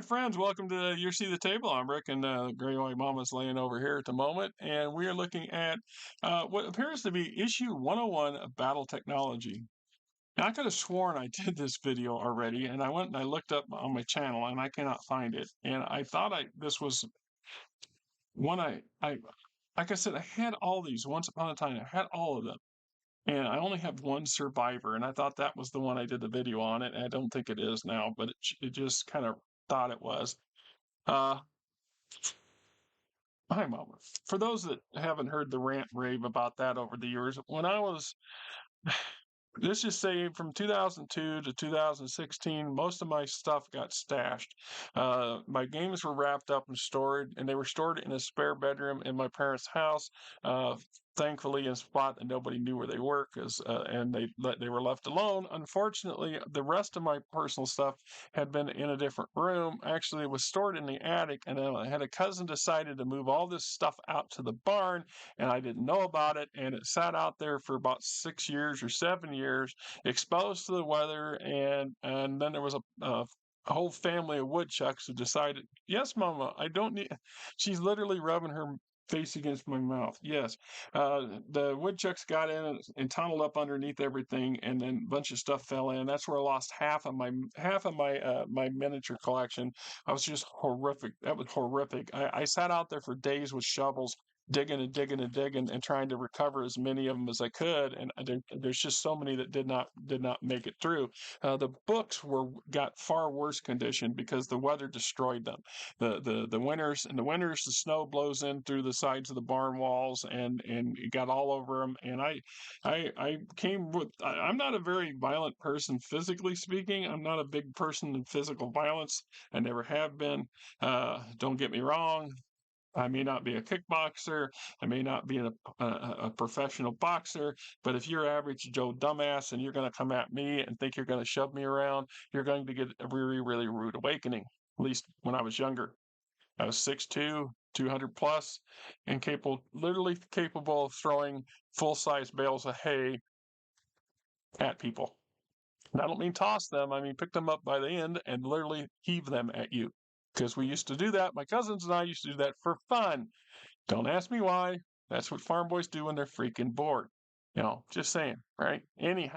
friends, welcome to You See the Table. I'm Rick, and Gray White Mama's laying over here at the moment, and we are looking at what appears to be issue 101 of Battle Technology. Now, I could have sworn I did this video already, and I went and I looked up on my channel, and I cannot find it. And I thought this was one like I said, I had all these once upon a time. I had all of them, and I only have one survivor, and I thought that was the one I did the video on it. And I don't think it is now, but it just kind of thought it was. Uh, Hi, Mama. For those that haven't heard the rant and rave about that over the years, when I was, let's just say from 2002 to 2016, most of my stuff got stashed. My games were wrapped up and stored, and they were stored in a spare bedroom in my parents' house. Thankfully, in a spot that nobody knew where they were, and they were left alone. Unfortunately, the rest of my personal stuff had been in a different room. Actually, it was stored in the attic, and then I had a cousin decided to move all this stuff out to the barn, and I didn't know about it, and it sat out there for about 6 years or 7 years, exposed to the weather, and then there was a whole family of woodchucks who decided, yes, Mama, I don't need. She's literally rubbing her face against my mouth. Yes, the woodchucks got in and tunneled up underneath everything, and then a bunch of stuff fell in. That's where I lost half of my miniature collection. I was just horrific. That was horrific. I sat out there for days with shovels, digging and digging and digging, and trying to recover as many of them as I could. And there's just so many that did not make it through. The books got far worse condition because the weather destroyed them. The winters, the snow blows in through the sides of the barn walls, and it got all over them. And I came with. I'm not a very violent person physically speaking. I'm not a big person in physical violence. I never have been. Don't get me wrong. I may not be a kickboxer. I may not be a professional boxer, but if you're average Joe dumbass and you're going to come at me and think you're going to shove me around, you're going to get a really, really rude awakening. At least when I was younger, I was 6'2", 200 plus, and literally capable of throwing full-size bales of hay at people. And I don't mean toss them. I mean pick them up by the end and literally heave them at you. Because we used to do that. My cousins and I used to do that for fun. Don't ask me why. That's what farm boys do when they're freaking bored. Just saying, right? Anyway,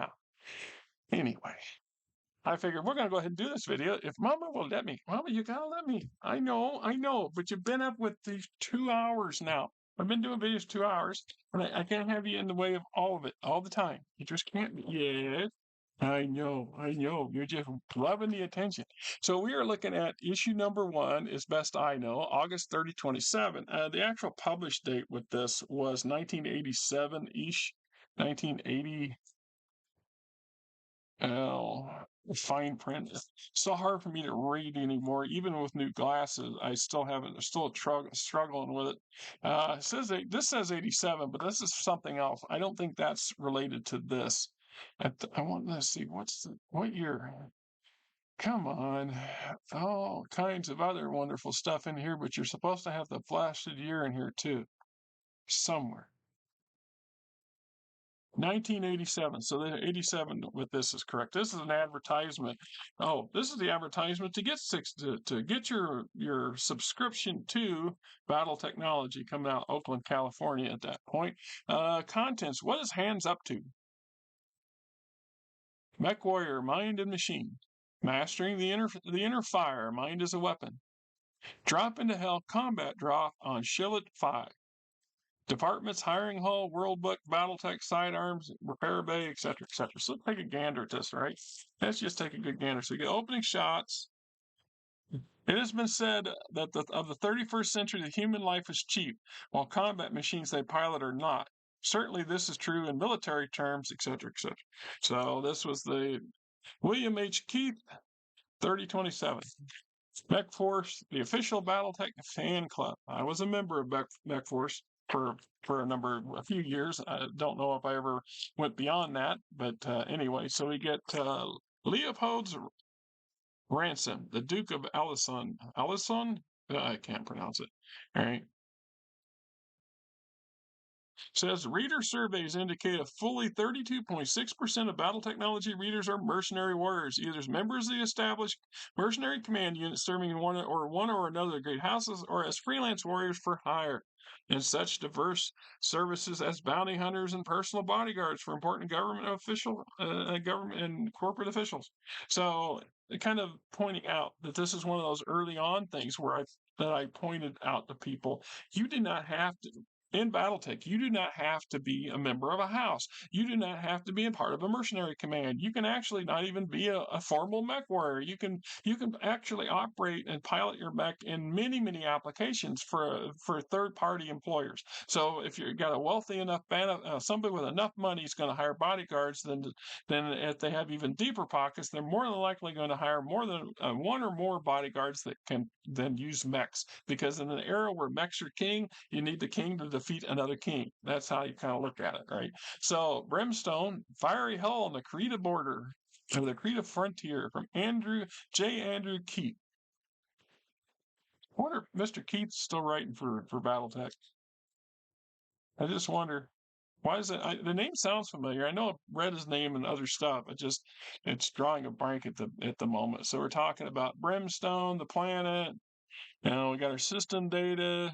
I figured we're going to go ahead and do this video. If Mama will let me. Mama, you got to let me. I know. But you've been up with these 2 hours now. I've been doing videos 2 hours, and I can't have you in the way of all of it all the time. You just can't. Yes. I know. You're just loving the attention. So we are looking at issue number 1, as best I know, August 30, 27. The actual published date with this was 1987-ish, 1980. Oh, fine print. It's so hard for me to read anymore, even with new glasses. I still haven't. Still struggling with it. This says 87, but this is something else. I don't think that's related to this. I want to see what year. Come on, all kinds of other wonderful stuff in here, but you're supposed to have the blasted year in here too, somewhere. 1987. So the 87 with this is correct. This is an advertisement. Oh, this is the advertisement to get your subscription to BattleTechnology coming out of Oakland, California at that point. Contents. What is Hands up to? MechWarrior, mind and machine. Mastering the inner fire, mind as a weapon. Drop into hell combat drop on Scheat 5. Departments, hiring hall, Worldbook, BattleTac, Sidearms, repair bay, etc., etc. So let's take a gander at this, right? Let's just take a good gander. So you get opening shots. It has been said that of the 31st century, the human life is cheap, while combat machines they pilot are not. Certainly, this is true in military terms, etc., etc. So this was the William H. Keith, 3027. Mech Force, the official BattleTech fan club. I was a member of Mech Force for a few years. I don't know if I ever went beyond that, but anyway, so we get Leopold's Ransom, the Duke of Alcyone. Alcyone? I can't pronounce it. All right. Says reader surveys indicate a fully 32.6% of BattleTechnology readers are mercenary warriors, either as members of the established mercenary command unit serving in one or another of the great houses, or as freelance warriors for hire, in such diverse services as bounty hunters and personal bodyguards for important government and corporate officials. So, kind of pointing out that this is one of those early on things where I pointed out to people, you do not have to in BattleTech, you do not have to be a member of a house. You do not have to be a part of a mercenary command. You can actually not even be a formal MechWarrior. You can actually operate and pilot your mech in many applications for third party employers. So if you've got a wealthy enough somebody with enough money is going to hire bodyguards, then if they have even deeper pockets, they're more than likely going to hire more than one or more bodyguards that can then use mechs. Because in an era where mechs are king, you need the king to defeat another king. That's how you kind of look at it, right? So Brimstone, fiery hell on the Krita border, or the Krita frontier, from Andrew Keat. I wonder if Mr. Keat's still writing for BattleTech. I just wonder. Why is it? The name sounds familiar. I know I've read his name and other stuff. It's drawing a blank at the moment. So we're talking about Brimstone, the planet. We got our system data,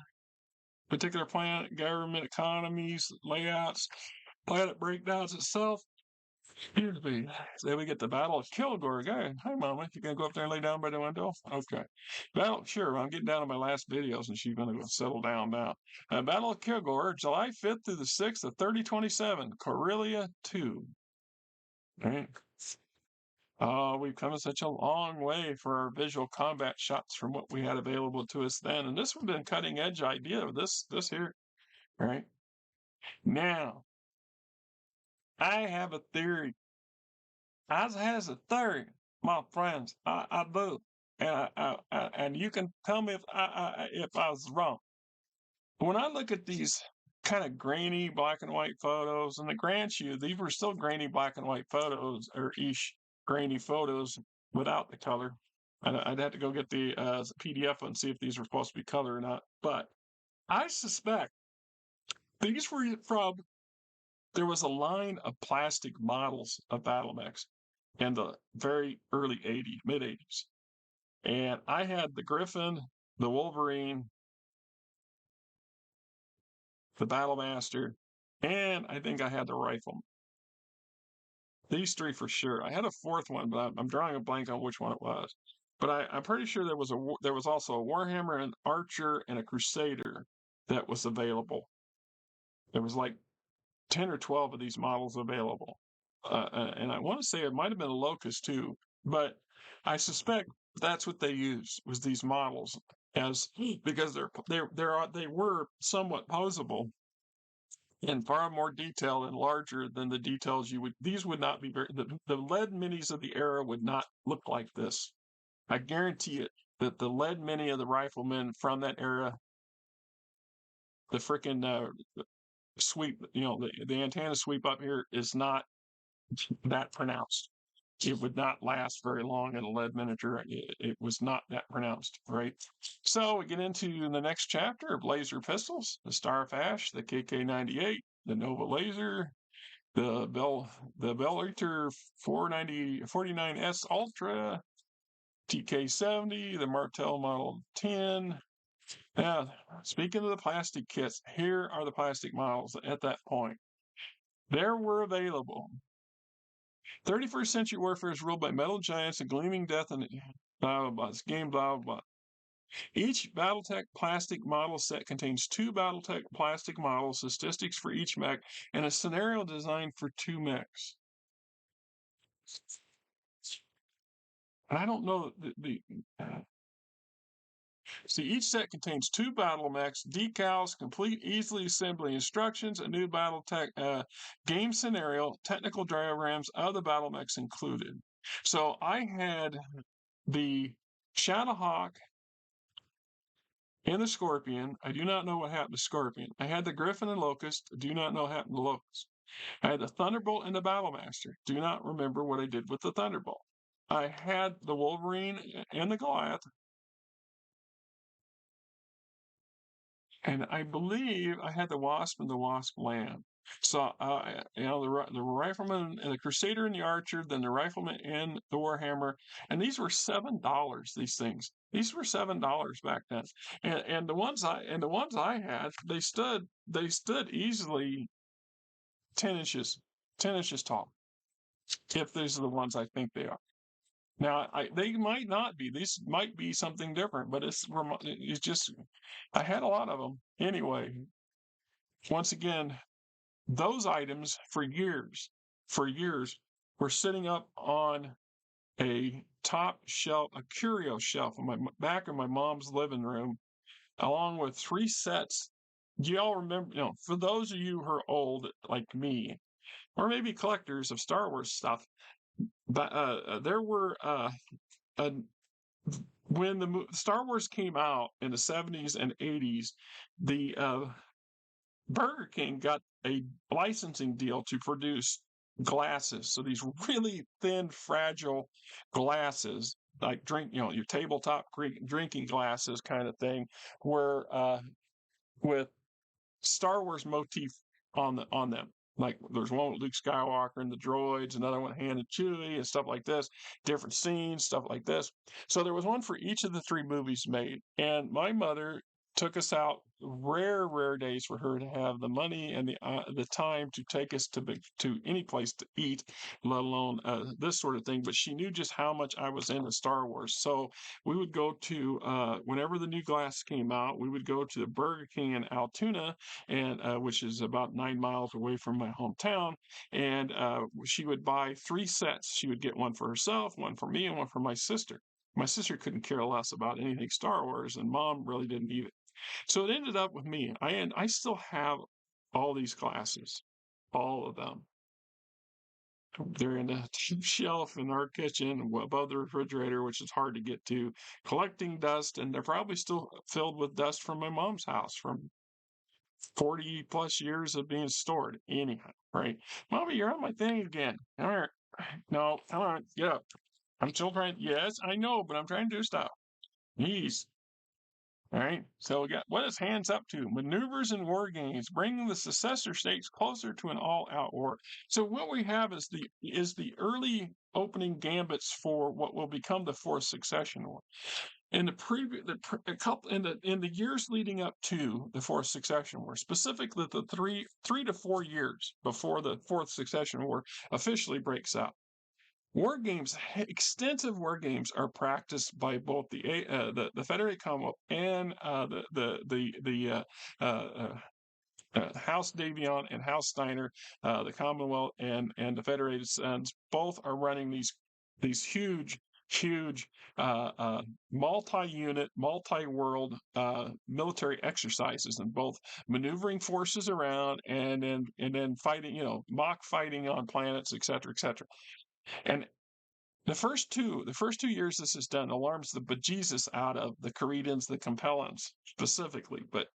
particular planet, government, economies, layouts, planet breakdowns itself. Excuse me. Then we get the Battle of Kilgour. Hi, Mama. You gonna go up there and lay down by the window? Okay. Sure. I'm getting down to my last videos, and she's gonna go settle down now. Battle of Kilgour, July 5th through the 6th of 3027, Corella 2. Right. We've come such a long way for our visual combat shots from what we had available to us then, and this would have been cutting edge idea of this here. Right. Now, I have a theory. I has a theory, my friends. I do, and you can tell me if I was wrong. When I look at these kind of grainy black and white photos, and I grant you, these were still grainy black and white photos, or grainy photos without the color. I'd have to go get the PDF and see if these were supposed to be color or not. But I suspect these were from. There was a line of plastic models of battle mechs in the very early 80s, mid 80s. And I had the Griffin, the Wolverine, the Battlemaster, and I think I had the Rifle. These three for sure. I had a fourth one, but I'm drawing a blank on which one it was. But I'm pretty sure there was also a Warhammer, an Archer, and a Crusader that was available. There was like 10 or 12 of these models available. And I want to say it might have been a Locust too, but I suspect that's what they used was these models because they were somewhat posable and far more detailed and larger than the details these would not be the lead minis of the era would not look like this. I guarantee it that the lead mini of the riflemen from that era, the frickin' sweep, the antenna sweep up here is not that pronounced. It would not last very long in a lead miniature. It was not that pronounced, right? So we get into the next chapter of laser pistols: the Starfash, the KK-98, the Nova Laser, the Bell-Eater 49S Ultra, TK-70, the Martel Model 10. Now, speaking of the plastic kits, here are the plastic models at that point. There were available. 31st Century Warfare is ruled by metal giants and gleaming death and blah, blah, blah. This game, blah, blah, blah. Each BattleTech plastic model set contains 2 BattleTech plastic models, statistics for each mech, and a scenario designed for 2 mechs. And I don't know see, each set contains 2 battle mechs, decals, complete easily assembly instructions, a new BattleTech game scenario, technical diagrams of the battle mechs included. So I had the Shadowhawk and the Scorpion. I do not know what happened to Scorpion. I had the Griffin and Locust. I do not know what happened to Locust. I had the Thunderbolt and the Battlemaster. Do not remember what I did with the Thunderbolt. I had the Wolverine and the Goliath. and I believe I had the Wasp and the Wasp Land. So, the rifleman and the Crusader and the Archer, then the rifleman and the Warhammer, and these were $7. These were $7 back then, and the ones I had, they stood easily 10 inches, 10 inches tall. If these are the ones I think they are. Now, they might not be. These might be something different, but it's just I had a lot of them anyway. Once again, those items for years, were sitting up on a top shelf, a curio shelf in my back of my mom's living room, along with 3 sets. Do y'all remember? For those of you who are old like me, or maybe collectors of Star Wars stuff, but there were when the Star Wars came out in the 70s and 80s, the Burger King got a licensing deal to produce glasses. So these really thin, fragile glasses, like your tabletop drinking glasses kind of thing, were with Star Wars motif on them. Like there's one with Luke Skywalker and the droids, another one Han and Chewie and stuff like this, different scenes, stuff like this. So there was one for each of the 3 movies made. And my mother took us out rare days for her to have the money and the time to take us to any place to eat, let alone this sort of thing. But she knew just how much I was into Star Wars, so we would go to whenever the new glass came out, we would go to the Burger King in Altoona, and which is about 9 miles away from my hometown. And she would buy 3 sets. She would get one for herself, one for me, and one for my sister. My sister couldn't care less about anything Star Wars, and Mom really didn't either. So it ended up with me. I still have all these glasses, all of them. They're in a shelf in our kitchen above the refrigerator, which is hard to get to, collecting dust, and they're probably still filled with dust from my mom's house from 40 plus years of being stored. Anyhow, right? Mommy, you're on my thing again. Come here. No, come on, get up. I'm still trying. Yes, I know, but I'm trying to do stuff. Jeez. All right. So we got what is Hands up to? Maneuvers and war games, bringing the successor states closer to an all-out war. So what we have is the early opening gambits for what will become the Fourth Succession War. In the years leading up to the Fourth Succession War, specifically the 3 to 4 years before the Fourth Succession War officially breaks out, extensive war games are practiced by both the Federated Commonwealth and House Davion and House Steiner, the Commonwealth and the Federated Sons. Both are running these huge multi-unit, multi-world military exercises, and both maneuvering forces around and then fighting, mock fighting on planets, etc., etc. And the first 2 years this is done alarms the bejesus out of the Caredans, the Compellans specifically, but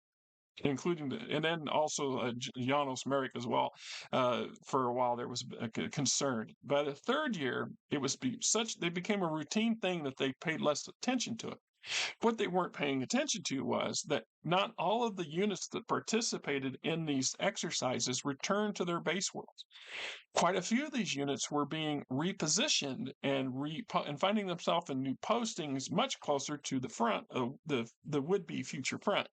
including and then also Janos Merrick as well. For a while there was a concern. By the 3rd year, they became a routine thing that they paid less attention to it. What they weren't paying attention to was that not all of the units that participated in these exercises returned to their base worlds. Quite a few of these units were being repositioned and finding themselves in new postings much closer to the front of the would-be future front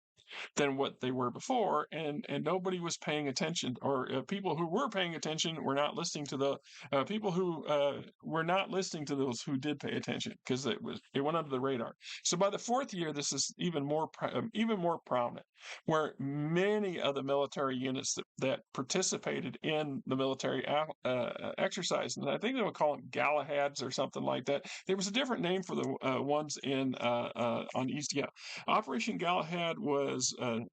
than what they were before, and nobody was paying attention, or people who were paying attention were not listening to the people who were not listening to those who did pay attention, because it went under the radar. So by the 4th year, this is even more prominent, where many of the military units that participated in the military exercise, and I think they would call them Galahads or something like that. There was a different name for the ones on East. Yeah, Operation Galahad was, so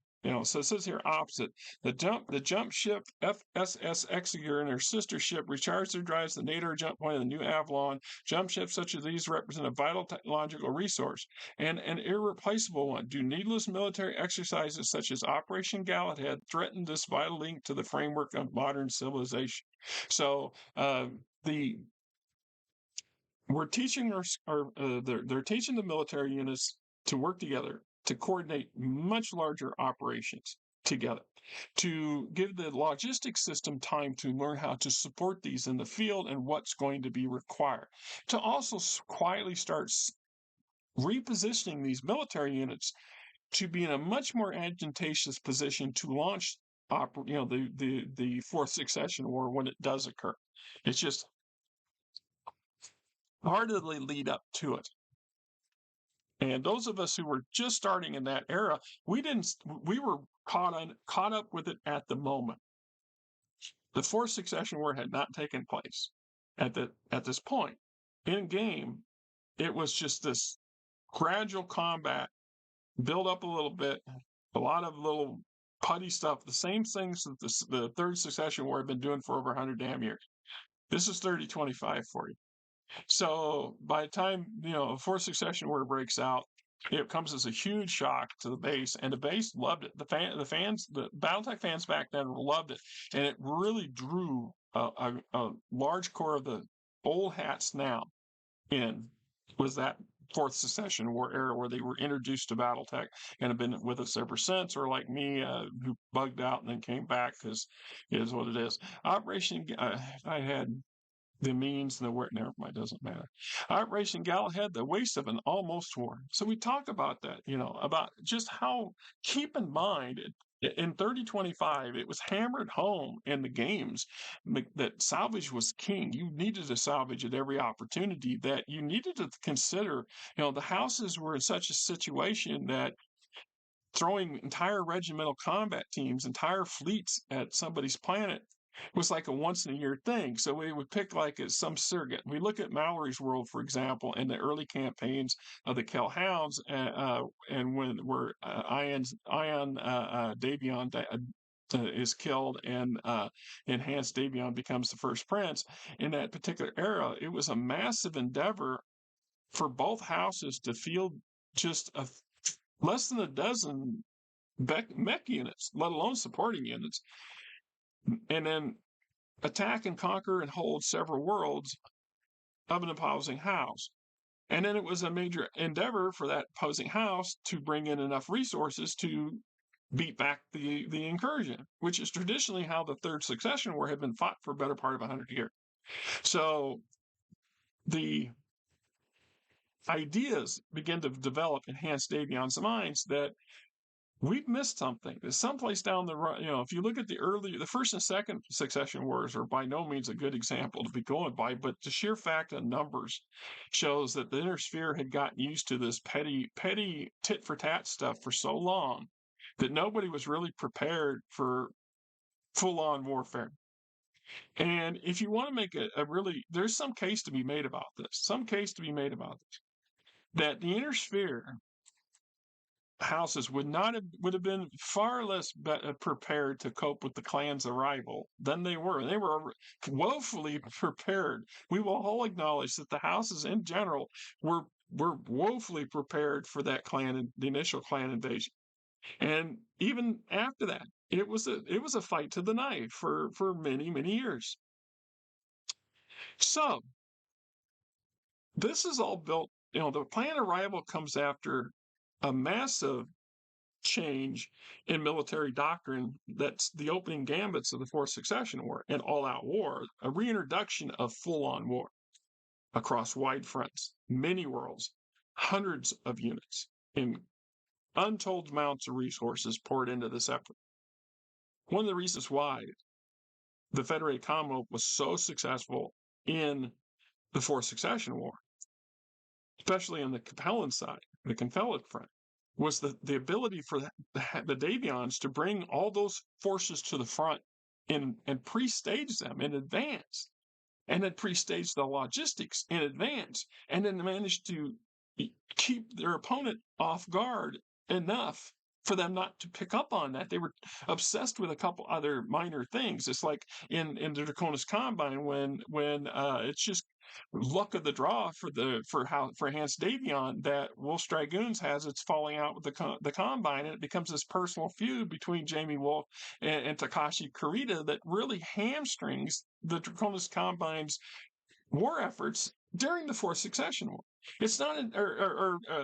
it says here opposite. The jump ship FSS Executor and her sister ship recharged their drives the nadir jump point of the new Avalon. Jump ships such as these represent a vital technological resource and an irreplaceable one. Do needless military exercises such as Operation Galahad threaten this vital link to the framework of modern civilization? So we're teaching they're teaching the military units to work together, to coordinate much larger operations together, to give the logistics system time to learn how to support these in the field and what's going to be required, to also quietly start repositioning these military units to be in a much more advantageous position to launch the fourth succession war when it does occur. It's just hardly lead up to it. And those of us who were just starting in that era, we were caught up with it at the moment. The fourth succession war had not taken place at this point. In game, it was just this gradual combat, build up a little bit, a lot of little putty stuff, the same things that the third succession war had been doing for over 100 damn years. This is 3025 for you. So by the time a fourth succession war breaks out, it comes as a huge shock to the base, and the base loved it. The BattleTech fans back then loved it, and it really drew a large core of the old hats now in. Was that fourth succession war era where they were introduced to BattleTech and have been with us ever since, or like me, who bugged out and then came back because it is what it is. Operation, I had the means and the where, never mind, doesn't matter. Operation Galahad, the waste of an almost war. So we talk about that, about just how, keep in mind, in 3025, it was hammered home in the games that salvage was king. You needed to salvage at every opportunity, that you needed to consider, the houses were in such a situation that throwing entire regimental combat teams, entire fleets at somebody's planet was like a once in a year thing. So we would pick like some surrogate. We look at Mallory's World, for example, in the early campaigns of the Kel Hounds, and where Ion Davion is killed, and Hanse Davion becomes the first prince. In that particular era, it was a massive endeavor for both houses to field just less than a dozen mech units, let alone supporting units, and then attack and conquer and hold several worlds of an opposing house. And then it was a major endeavor for that opposing house to bring in enough resources to beat back the incursion, which is traditionally how the third succession war had been fought for a better part of 100 years. So the ideas begin to develop in Hanse Davion's minds that we've missed something. There's someplace down the road. If you look at the first and second succession wars are by no means a good example to be going by, but the sheer fact of numbers shows that the inner sphere had gotten used to this petty tit for tat stuff for so long that nobody was really prepared for full-on warfare. And if you want to make there's some case to be made about this, that the inner sphere houses would have been far less prepared to cope with the clan's arrival than they were. They were woefully prepared. We will all acknowledge that the houses in general were woefully prepared for that the initial clan invasion. And even after that, it was a fight to the knife for many, many years. So this is all built, the clan arrival comes after a massive change in military doctrine. That's the opening gambits of the fourth succession war, an all-out war, a reintroduction of full-on war across wide fronts, many worlds, hundreds of units, in untold amounts of resources poured into this effort. One of the reasons why the Federated Commonwealth was so successful in the fourth succession war, especially on the Capellan side, the Confederate front, was the ability for the Davions to bring all those forces to the front and pre-stage them in advance, and then pre-stage the logistics in advance, and then manage to keep their opponent off guard enough for them not to pick up on that. They were obsessed with a couple other minor things. It's like in the Draconis Combine when it's just luck of the draw for Hanse Davion that Wolf's Dragoons has its falling out with the Combine, and it becomes this personal feud between Jamie Wolf and Takashi Kurita that really hamstrings the Draconis Combine's war efforts during the fourth succession war. It's not,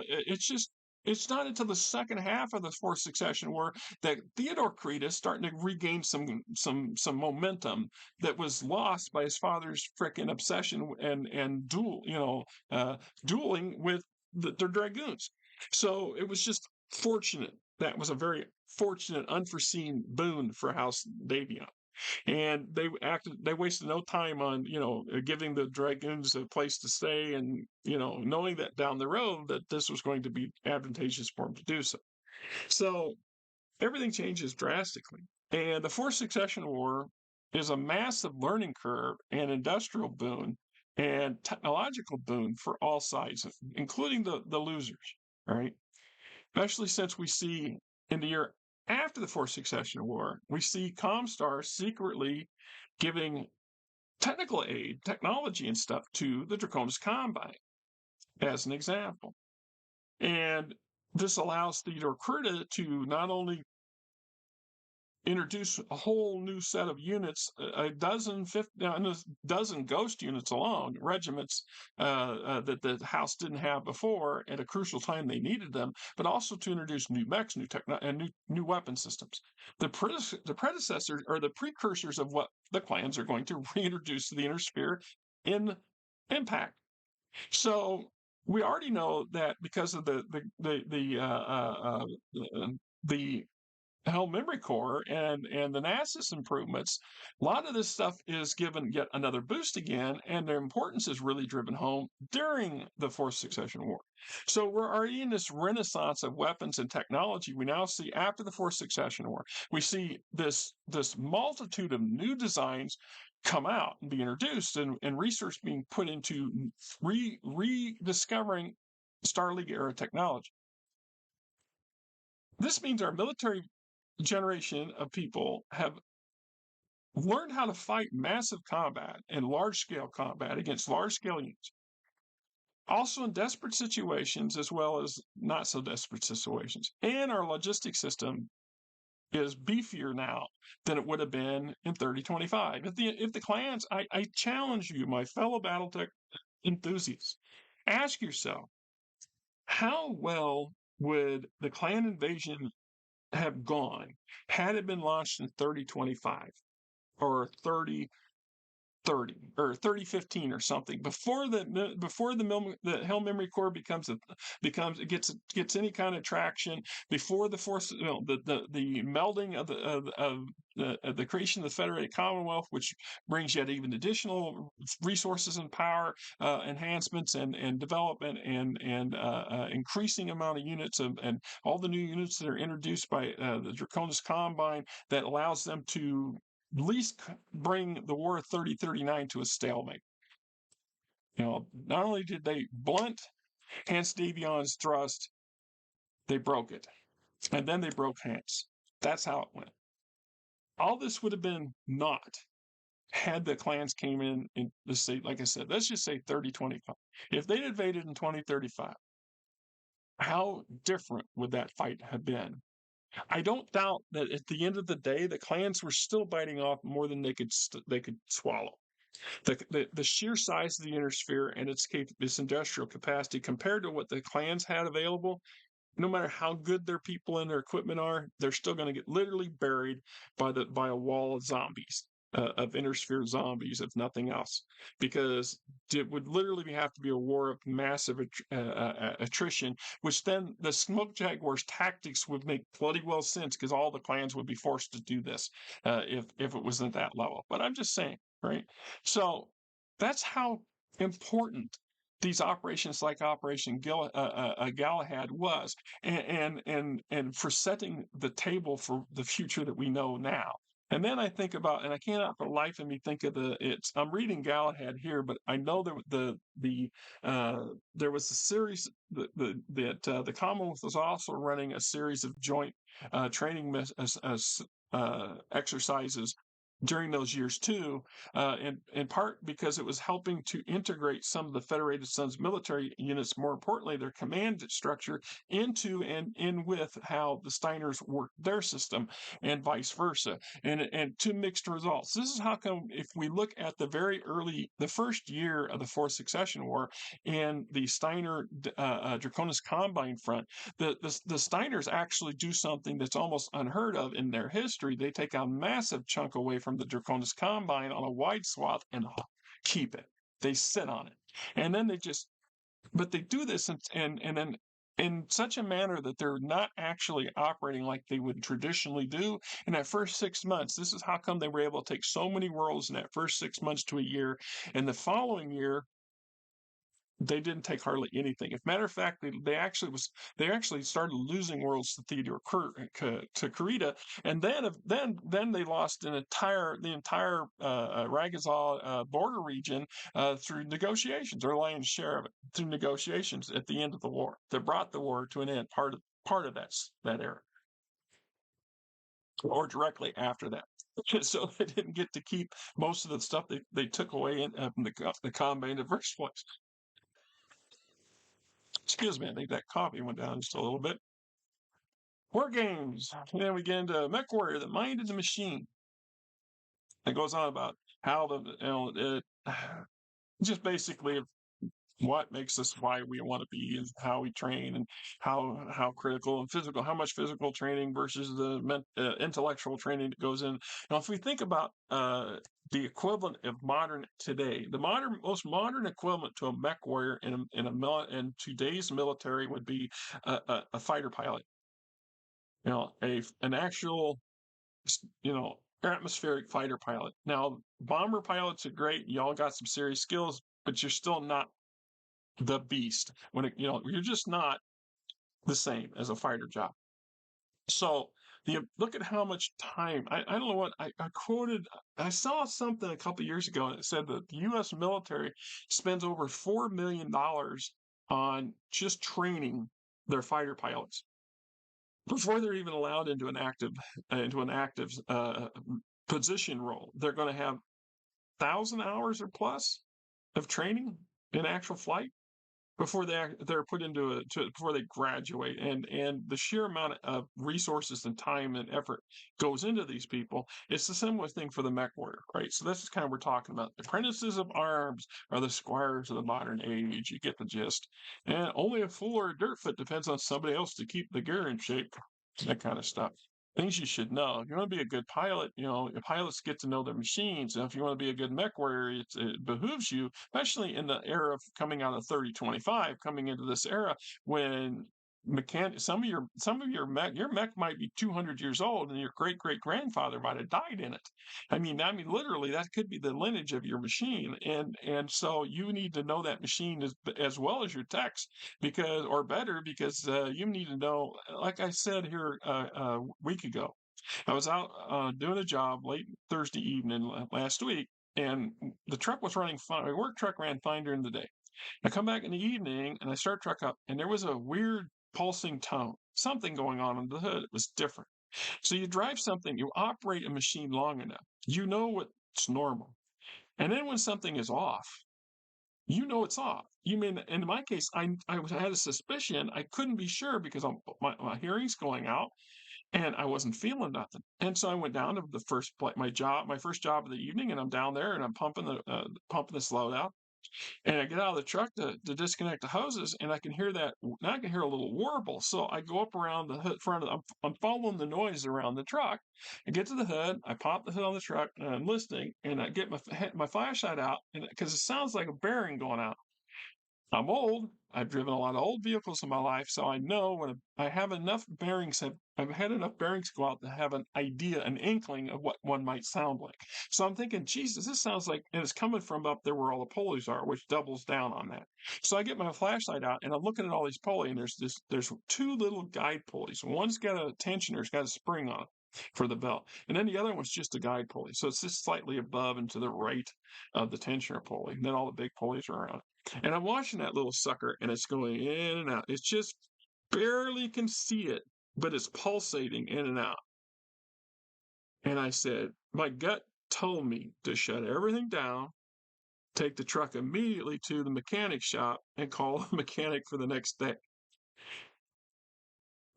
it's just it's not until the second half of the Fourth Succession War that Theodore Crete is starting to regain some momentum that was lost by his father's frickin' obsession and dueling with the dragoons. So it was just fortunate. That was a very fortunate, unforeseen boon for House Davion. And they wasted no time on giving the dragoons a place to stay, and knowing that down the road that this was going to be advantageous for them to do so. So everything changes drastically, and the Fourth Succession War is a massive learning curve and industrial boon and technological boon for all sides, including the losers. Right, especially since we see in the year after the Fourth Succession War, we see Comstar secretly giving technical aid, technology and stuff to the Draconis Combine, as an example. And this allows Theodore Crete to not only introduce a whole new set of units, a dozen ghost units alone, regiments that the house didn't have before at a crucial time they needed them, but also to introduce new mechs, and new weapon systems. The predecessors or the precursors of what the clans are going to reintroduce to the Inner Sphere in Impact. So we already know that because of the Helm Memory Core and the NASA's improvements, a lot of this stuff is given yet another boost again, and their importance is really driven home during the Fourth Succession War. So we're already in this renaissance of weapons and technology. We now see after the Fourth Succession War, we see this multitude of new designs come out and be introduced, and research being put into rediscovering Star League era technology. This means our military generation of people have learned how to fight massive combat and large scale combat against large scale units. Also in desperate situations as well as not so desperate situations. And our logistics system is beefier now than it would have been in 3025. If the clans, I challenge you, my fellow BattleTech enthusiasts, ask yourself, how well would the clan invasion have gone had it been launched in 3025 or 3030 or 3015 or something before the Helm Memory Core gets any kind of traction, before the force the melding of the creation of the Federated Commonwealth, which brings yet even additional resources and power enhancements and development and increasing amount of units and all the new units that are introduced by the Draconis Combine that allows them to at least bring the War of 3039 to a stalemate. Not only did they blunt Hanse Davion's thrust, they broke it. And then they broke Hanse. That's how it went. All this would have been not had the clans came in, let's say, like I said, let's just say 3025. If they'd invaded in 2035, how different would that fight have been? I don't doubt that at the end of the day, the clans were still biting off more than they could swallow. The sheer size of the Inner Sphere and its industrial capacity compared to what the clans had available, no matter how good their people and their equipment are, they're still going to get literally buried by a wall of zombies, of Inner Sphere zombies, if nothing else, because it would literally have to be a war of massive attrition, which then the Smoke Jaguars tactics would make bloody well sense, because all the clans would be forced to do this if it wasn't that level. But I'm just saying, right? So that's how important these operations like Operation Galahad was, and for setting the table for the future that we know now. And then I think about, and I cannot for the life of me think of I'm reading Galahad here, but I know that there was a series that the Commonwealth was also running a series of joint training exercises during those years too, in part because it was helping to integrate some of the Federated Sons military units, more importantly, their command structure, into and in with how the Steiners worked their system, and vice versa, and to mixed results. This is how come if we look at the first year of the Fourth Succession War and the Steiner Draconis Combine front, the Steiners actually do something that's almost unheard of in their history. They take a massive chunk away from the Draconis Combine on a wide swath and keep it. They sit on it. And then but they do this and then in such a manner that they're not actually operating like they would traditionally do in that first 6 months. This is how come they were able to take so many worlds in that first 6 months to a year. And the following year, they didn't take hardly anything. As a matter of fact, they actually started losing worlds to Theodore to Kurita, and then they lost the entire Ragazal border region through negotiations, or lion's share of it through negotiations at the end of the war that brought the war to an end. Part of that era, or directly after that. So they didn't get to keep most of the stuff they took away from the combat in the first place. Excuse me, I think that coffee went down just a little bit. War games. And then we get into MechWarrior, the mind of the machine. It goes on about how just basically what makes us why we want to be, and how we train, and how critical and physical, how much physical training versus the intellectual training that goes in. Now, if we think about the equivalent of modern today, the most modern equivalent to a mech warrior in today's military would be a fighter pilot. An actual, atmospheric fighter pilot. Now, bomber pilots are great. Y'all got some serious skills, but you're still not the beast you're just not the same as a fighter job. So look at how much time. I don't know what I quoted. I saw something a couple of years ago, and it said that the U.S. military spends over $4 million on just training their fighter pilots before they're even allowed into an active position role. They're going to have 1,000 hours or plus of training in actual flight before they're put before they graduate, and the sheer amount of resources and time and effort goes into these people. It's the similar thing for the mech warrior, right? So this is kind of what we're talking about. The apprentices of arms are the squires of the modern age. You get the gist. And only a fool or a dirtfoot depends on somebody else to keep the gear in shape. That kind of stuff. Things you should know. If you want to be a good pilot, pilots get to know their machines. And if you want to be a good mech warrior, it behooves you, especially in the era of coming out of 3025, coming into this era when some of your mech might be 200 years old, and your great grandfather might have died in it. I mean, literally, that could be the lineage of your machine, and so you need to know that machine as well as your techs, or better, because you need to know. Like I said here a week ago, I was out doing a job late Thursday evening last week, and the truck was running fine. My work truck ran fine during the day. I come back in the evening and I start truck up, and there was a weird pulsing tone, something going on under the hood. It was different. So you drive something, you operate a machine long enough, you know what's normal. And then when something is off, you know it's off. You mean, in my case, I had a suspicion. I couldn't be sure because my hearing's going out, and I wasn't feeling nothing. And so I went down to my first job of the evening, and I'm down there and I'm pumping this load out. And I get out of the truck to disconnect the hoses, and I can hear that. Now I can hear a little warble. So I go up around the hood front. I'm following the noise around the truck. I get to the hood. I pop the hood on the truck, and I'm listening. And I get my flashlight out, because it sounds like a bearing going out. I'm old. I've driven a lot of old vehicles in my life, so I know when I have enough bearings. I've had enough bearings go out to have an idea, an inkling of what one might sound like. So I'm thinking, Jesus, this sounds like, and it's coming from up there where all the pulleys are, which doubles down on that. So I get my flashlight out, and I'm looking at all these pulleys, and there's two little guide pulleys. One's got a tensioner, it's got a spring on it for the belt, and then the other one's just a guide pulley. So it's just slightly above and to the right of the tensioner pulley, and then all the big pulleys are around. And I'm watching that little sucker, and it's going in and out. It's just barely can see it, but it's pulsating in and out. And I said, my gut told me to shut everything down, take the truck immediately to the mechanic shop, and call the mechanic for the next day.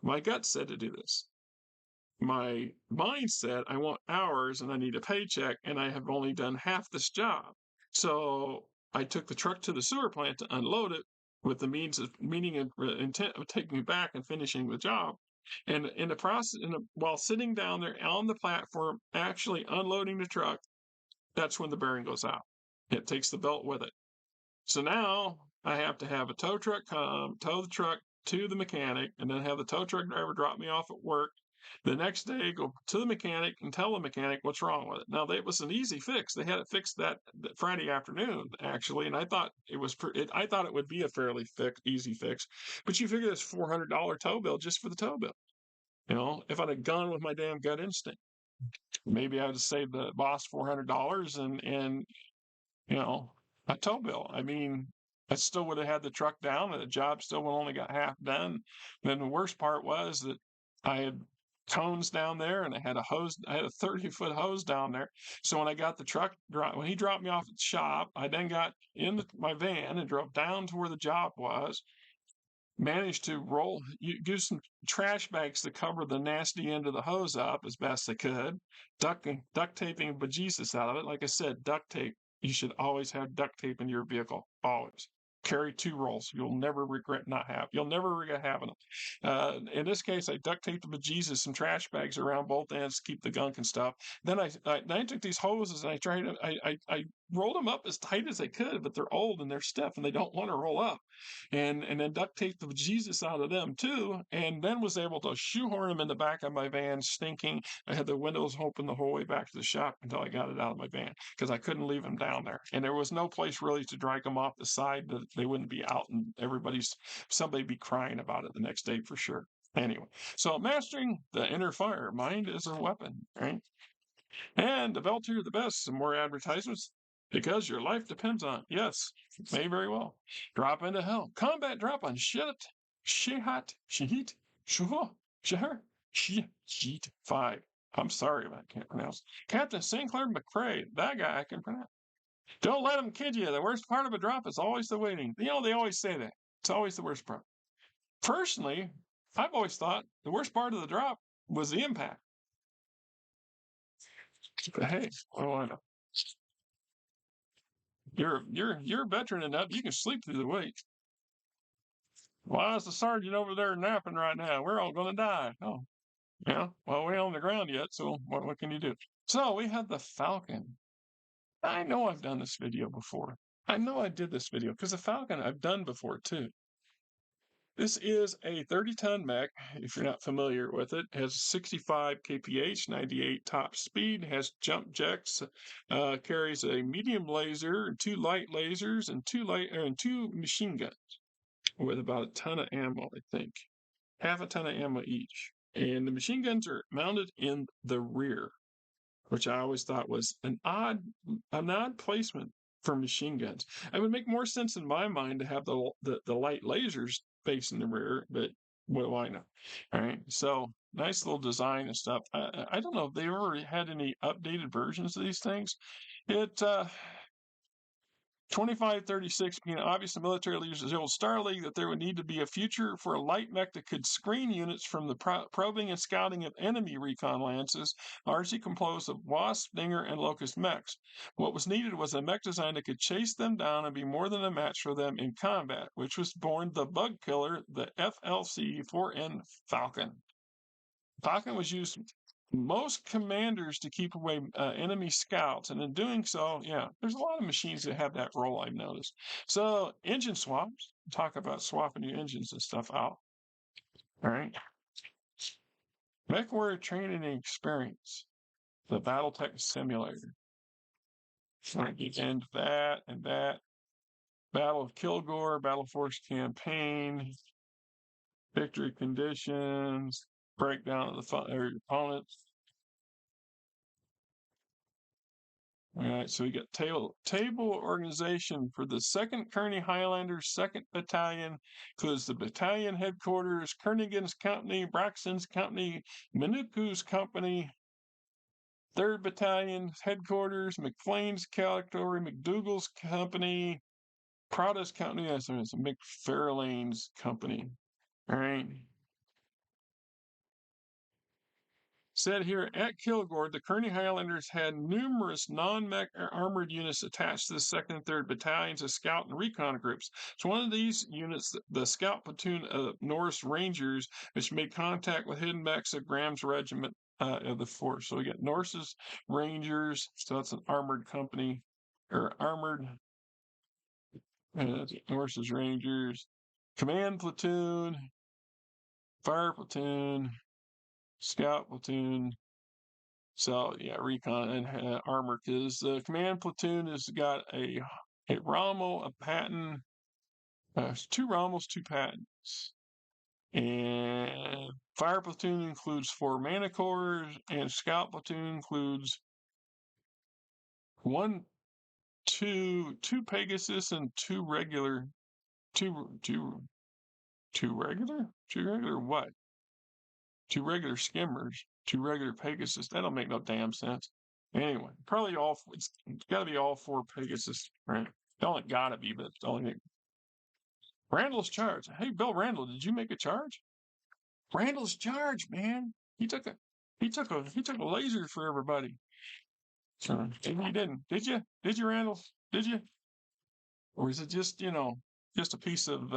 My gut said to do this. My mind said, I want hours and I need a paycheck, and I have only done half this job. So I took the truck to the sewer plant to unload it with the intent of taking it back and finishing the job. And in the process, while sitting down there on the platform, actually unloading the truck, that's when the bearing goes out. It takes the belt with it. So now I have to have a tow truck come, tow the truck to the mechanic, and then have the tow truck driver drop me off at work. The next day, go to the mechanic and tell the mechanic what's wrong with it. Now, it was an easy fix. They had it fixed that Friday afternoon, actually, and I thought I thought it would be a fairly easy fix. But you figure it's $400 tow bill just for the tow bill. You know, if I'd have gone with my damn gut instinct, maybe I would have saved the boss $400 and you know, a tow bill. I mean, I still would have had the truck down, and the job still would only got half done. Then the worst part was that I had cones down there, and I had a 30-foot hose down there. So when I got the truck, when he dropped me off at the shop, I then got in my van and drove down to where the job was. Managed to use some trash bags to cover the nasty end of the hose up as best I could, duct taping bejesus out of it. Like I said, duct tape. You should always have duct tape in your vehicle. Always. Carry 2 rolls. You'll never regret You'll never regret having them. In this case, I duct taped the bejesus some trash bags around both ends to keep the gunk and stuff. Then I took these hoses and I rolled them up as tight as I could, but they're old and they're stiff and they don't want to roll up. And then duct taped the bejesus out of them too, and then was able to shoehorn them in the back of my van, stinking. I had the windows open the whole way back to the shop until I got it out of my van because I couldn't leave them down there, and there was no place really to drag them off the side that they wouldn't be out and somebody be crying about it the next day for sure. Anyway, so mastering the inner fire, mind is a weapon, right? And the belter the best. Some more advertisements. Because your life depends on it. Yes, may very well. Drop into hell. Combat drop on Scheat, Scheat, Scheat 5. I'm sorry if I can't pronounce. Captain Sinclair MacCray. That guy I can pronounce. Don't let them kid you. The worst part of a drop is always the waiting. You know, they always say that. It's always the worst part. Personally, I've always thought the worst part of the drop was the impact. But hey, what do I know? You're a veteran enough. You can sleep through the wait. Why is the sergeant over there napping right now? We're all going to die. Oh, yeah. Well, we ain't on the ground yet, so what can you do? So we had the Falcon. I know I've done this video before. I know I did this video because the Falcon I've done before too. This is a 30-ton mech, if you're not familiar with it. It has 65 kph, 98 top speed, has jump jets, carries a medium laser, 2 light lasers, and 2 machine guns with about a ton of ammo, I think. Half a ton of ammo each. And the machine guns are mounted in the rear, which I always thought was an odd placement for machine guns. It would make more sense in my mind to have the light lasers facing the rear, but what do I know? All right, so nice little design and stuff. I don't know if they ever had any updated versions of these things. It 2536 being obvious the military leaders of the old Star League that there would need to be a future for a light mech that could screen units from the probing and scouting of enemy recon lances, largely composed of Wasp, Stinger, and Locust mechs. What was needed was a mech design that could chase them down and be more than a match for them in combat, which was born the bug killer, the FLC-4N Falcon. Falcon was used most commanders to keep away enemy scouts, and in doing so, yeah, there's a lot of machines that have that role, I've noticed. So engine swaps, talk about swapping your engines and stuff out. All right. MechWarrior training and experience, the BattleTech simulator. So I get into that and that. Battle of Kilgour, Battle Force campaign, victory conditions, breakdown of the opponents. All right, so we got table organization for the 2nd Kearny Highlanders, 2nd Battalion, includes the battalion headquarters, Kernighan's company, Braxton's company, Minuku's company, 3rd Battalion headquarters, McFlain's cavalry, McDougall's company, Prada's company, that's McFarlane's company. All right. Said here, at Kilgore, the Kearny Highlanders had numerous non-mech armored units attached to the 2nd and 3rd Battalions of Scout and Recon groups. So one of these units, the Scout Platoon of Norris Rangers, which made contact with hidden mechs of Graham's regiment of the force. So we got Norris's Rangers, so that's an armored company, or armored, Norris's Rangers, Command Platoon, Fire Platoon, Scout Platoon. So yeah, recon and armor, because the command platoon has got a Rommel, a Patton, 2 Rommels, 2 Pattons, and fire platoon includes 4 Manticores, and scout platoon includes 2 Pegasus and 2 regular, 2 regular what? 2 regular skimmers, 2 regular Pegasus. That don't make no damn sense. Anyway, probably it's got to be all 4 Pegasus, right? It only got to be, but it's only. Randall's charge. Hey, Bill Randall, did you make a charge? Randall's charge, man. He took a laser for everybody. So maybe he didn't. Did you? Did you, Randall? Did you? Or is it just just a piece of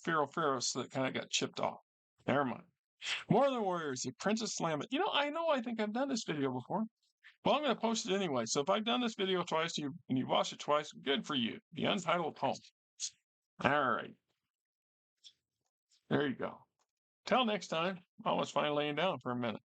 Ferros that kind of got chipped off? Never mind. More Than Warriors, the Princess Lambeth. I think I've done this video before. Well, I'm going to post it anyway. So if I've done this video twice and you've watched it twice, good for you. The Untitled Poem. All right. There you go. Till next time. I was finally laying down for a minute.